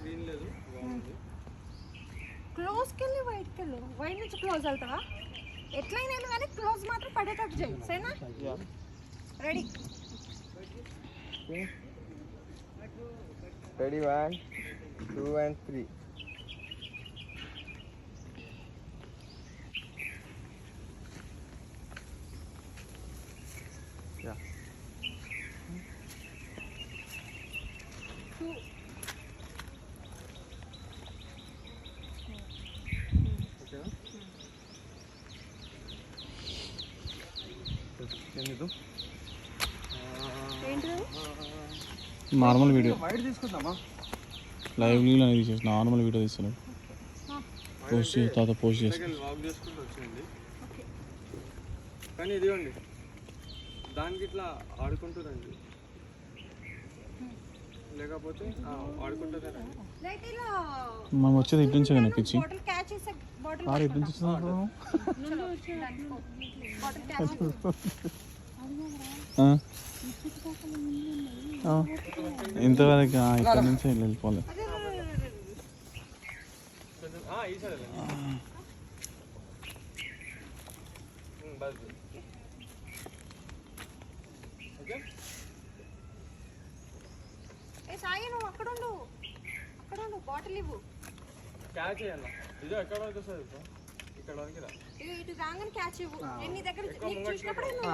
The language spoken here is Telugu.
గ్రీన్ లేదు బాగుంది. క్లోజ్కి వెళ్ళి వైట్కి వెళ్ళు. వైట్ నుంచి క్లోజ్ వెళ్తావా? ఎట్లయినా వెళ్ళు కానీ క్లోజ్ మాత్రం పడేటట్టు చేయి, సరేనా? Ready ready 1 2 and 3. Yeah. 2 normal video వైట్ తీసుకుందామా? లైవ్ వీడియో తీసేసి నార్మల్ వీడియో తీస్తున్నాడు. పోస్ట్ చేసి తర్వాత పోస్ట్ చేసి వాక్ చేసుకుంటూ వచ్చింది. కానీ ఇదిగోండి దానికి ఇట్లా ఆడుకుంటుందండి, లేకపోతే ఆడుకుంటుందండి. మనం వచ్చేది ఇటు నుంచే కానీ పిచ్చి బాటిల్ క్యాచ్ చేసే బాటిల్ ఆడ ఇటు నుంచి ఇంతవరకు ఇక్కడ నుంచి వెళ్ళిపోవాలి. సాయి నువ్వు అక్కడ ఉండు, బాటిల్ ఇవ్వు. క్యాచ్ చేయాలి. ఇదో ఎక్కడ వరకు వస్తుంది ఇక్కడ వరకు రా. ఇటు రాగానే క్యాచ్ ఇవ్వు. నేను నీ దగ్గర చూసినప్పుడే నువ్వు